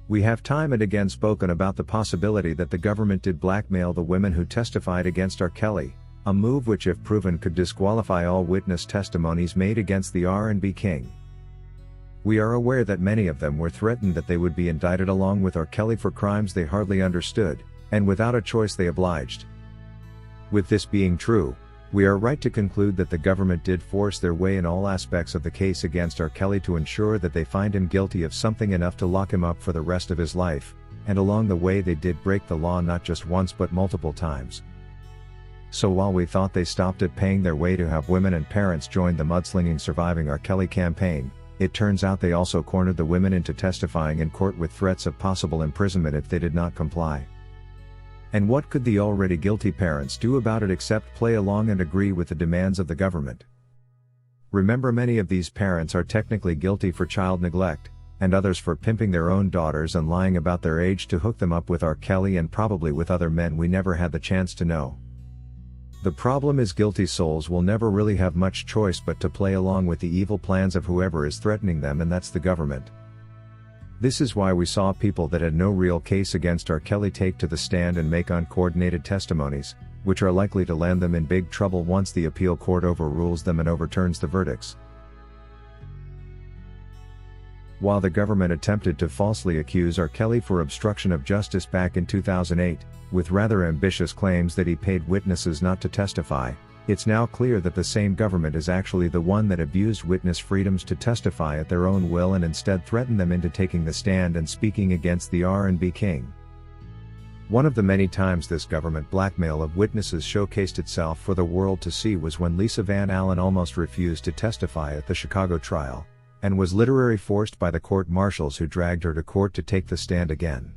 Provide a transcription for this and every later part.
We have time and again spoken about the possibility that the government did blackmail the women who testified against R. Kelly, a move which if proven could disqualify all witness testimonies made against the R&B king. We are aware that many of them were threatened that they would be indicted along with R. Kelly for crimes they hardly understood, and without a choice they obliged. With this being true, we are right to conclude that the government did force their way in all aspects of the case against R. Kelly to ensure that they find him guilty of something enough to lock him up for the rest of his life, and along the way they did break the law not just once but multiple times. So while we thought they stopped at paying their way to have women and parents join the mudslinging Surviving R. Kelly campaign, it turns out they also cornered the women into testifying in court with threats of possible imprisonment if they did not comply. And what could the already guilty parents do about it except play along and agree with the demands of the government? Remember, many of these parents are technically guilty for child neglect, and others for pimping their own daughters and lying about their age to hook them up with R. Kelly and probably with other men we never had the chance to know. The problem is guilty souls will never really have much choice but to play along with the evil plans of whoever is threatening them, and that's the government. This is why we saw people that had no real case against R. Kelly take to the stand and make uncoordinated testimonies, which are likely to land them in big trouble once the appeal court overrules them and overturns the verdicts. While the government attempted to falsely accuse R. Kelly for obstruction of justice back in 2008, with rather ambitious claims that he paid witnesses not to testify, it's now clear that the same government is actually the one that abused witness freedoms to testify at their own will and instead threatened them into taking the stand and speaking against the R&B king. One of the many times this government blackmail of witnesses showcased itself for the world to see was when Lisa Van Allen almost refused to testify at the Chicago trial, and was literally forced by the court marshals who dragged her to court to take the stand again.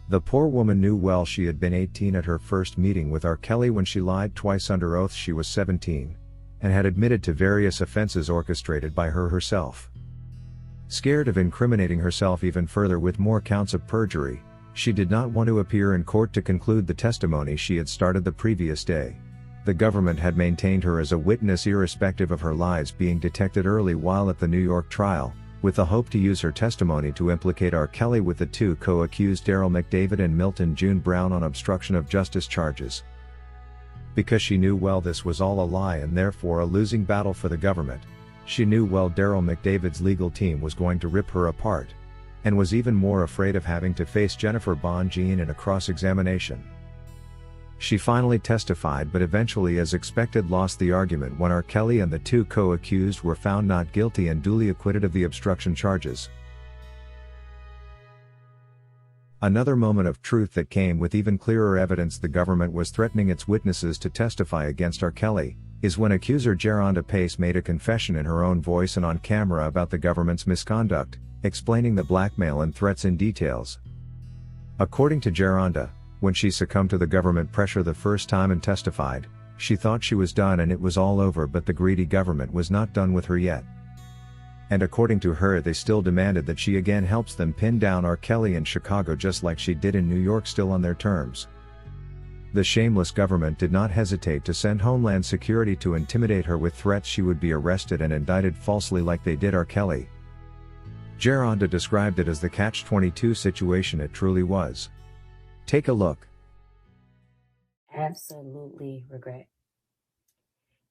The poor woman knew well she had been 18 at her first meeting with R. Kelly when she lied twice under oath she was 17, and had admitted to various offenses orchestrated by her herself. Scared of incriminating herself even further with more counts of perjury, she did not want to appear in court to conclude the testimony she had started the previous day. The government had maintained her as a witness irrespective of her lies being detected early while at the New York trial, with the hope to use her testimony to implicate R. Kelly with the two co-accused Darryl McDavid and Milton June Brown on obstruction of justice charges. Because she knew well this was all a lie and therefore a losing battle for the government, she knew well Darryl McDavid's legal team was going to rip her apart, and was even more afraid of having to face Jennifer Bonjean in a cross-examination. She finally testified but eventually, as expected, lost the argument when R. Kelly and the two co-accused were found not guilty and duly acquitted of the obstruction charges. Another moment of truth that came with even clearer evidence the government was threatening its witnesses to testify against R. Kelly, is when accuser Jerhonda Pace made a confession in her own voice and on camera about the government's misconduct, explaining the blackmail and threats in details. According to Jerhonda, when she succumbed to the government pressure the first time and testified, she thought she was done and it was all over, but the greedy government was not done with her yet. And according to her, they still demanded that she again helps them pin down R. Kelly in Chicago just like she did in New York, still on their terms. The shameless government did not hesitate to send Homeland Security to intimidate her with threats she would be arrested and indicted falsely like they did R. Kelly. Jerhonda described it as the catch-22 situation it truly was. Take a look. Absolutely regret.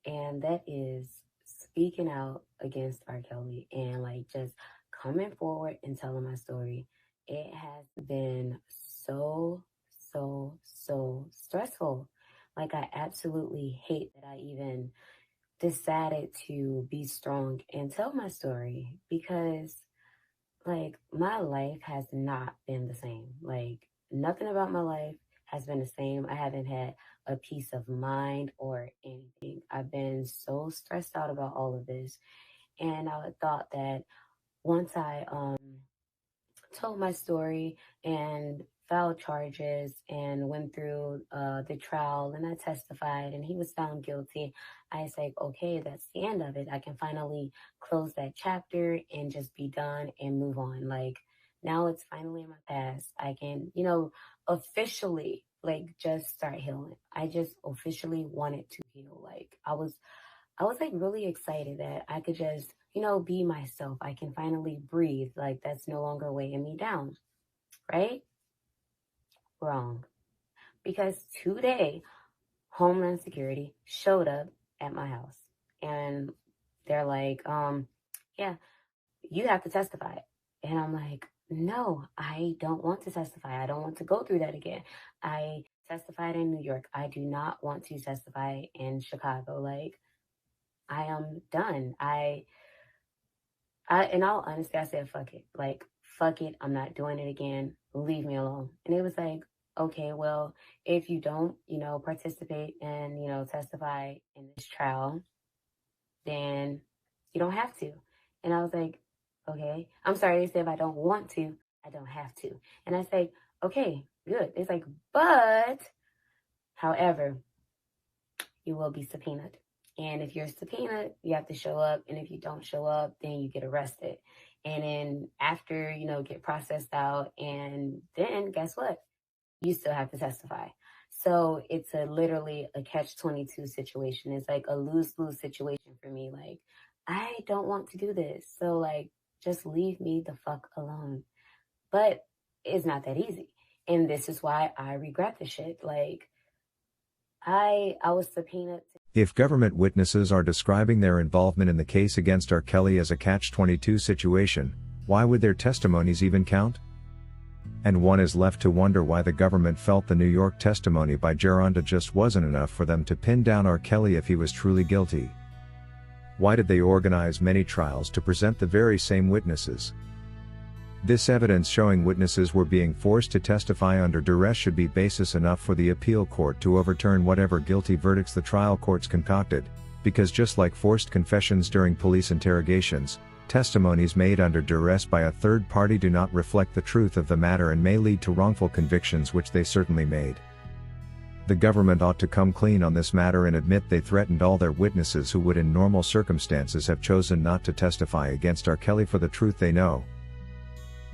And that is speaking out against R. Kelly and just coming forward and telling my story. It has been so stressful. I absolutely hate that I even decided to be strong and tell my story, because my life has not been the same. Nothing about my life has been the same. I haven't had a peace of mind or anything. I've been so stressed out about all of this. And I thought that once I told my story and filed charges and went through the trial and I testified and he was found guilty, I was like, okay, that's the end of it. I can finally close that chapter and just be done and move on. Now it's finally in my past. I can, officially just start healing. I just officially wanted to heal. I was really excited that I could just, be myself. I can finally breathe. That's no longer weighing me down. right? Wrong. Because today, Homeland Security showed up at my house and they're like, yeah, you have to testify. And I'm like, no, I don't want to testify. I don't want to go through that again. I testified in New York. I do not want to testify in Chicago. Like, I am done. In all honesty, I said, fuck it. Like, fuck it. I'm not doing it again. Leave me alone. And it was like, okay, well, if you don't, participate and, testify in this trial, then you don't have to. And I was like, okay. I'm sorry. They said if I don't want to, I don't have to. And I say, okay, good. It's like, but, however, you will be subpoenaed. And if you're subpoenaed, you have to show up. And if you don't show up, then you get arrested. And then after, get processed out. And then guess what? You still have to testify. So it's literally a catch-22 situation. It's like a lose-lose situation for me. Like, I don't want to do this. So like, just leave me the fuck alone. But it's not that easy. And this is why I regret the shit. Like, I was subpoenaed. If government witnesses are describing their involvement in the case against R. Kelly as a catch-22 situation, why would their testimonies even count? And one is left to wonder why the government felt the New York testimony by Jerhonda just wasn't enough for them to pin down R. Kelly if he was truly guilty. Why did they organize many trials to present the very same witnesses? This evidence showing witnesses were being forced to testify under duress should be basis enough for the appeal court to overturn whatever guilty verdicts the trial courts concocted, because just like forced confessions during police interrogations, testimonies made under duress by a third party do not reflect the truth of the matter and may lead to wrongful convictions, which they certainly made. The government ought to come clean on this matter and admit they threatened all their witnesses who would in normal circumstances have chosen not to testify against R. Kelly for the truth they know.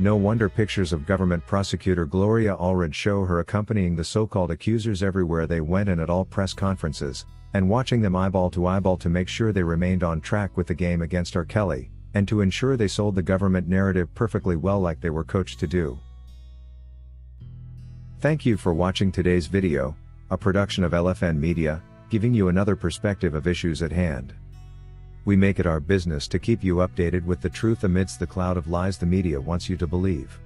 No wonder pictures of government prosecutor Gloria Allred show her accompanying the so-called accusers everywhere they went and at all press conferences, and watching them eyeball to make sure they remained on track with the game against R. Kelly, and to ensure they sold the government narrative perfectly well like they were coached to do. Thank you for watching today's video, a production of LFN Media, giving you another perspective of issues at hand. We make it our business to keep you updated with the truth amidst the cloud of lies the media wants you to believe.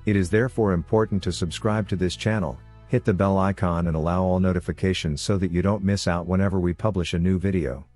It is therefore important to subscribe to this channel, hit the bell icon and allow all notifications so that you don't miss out whenever we publish a new video.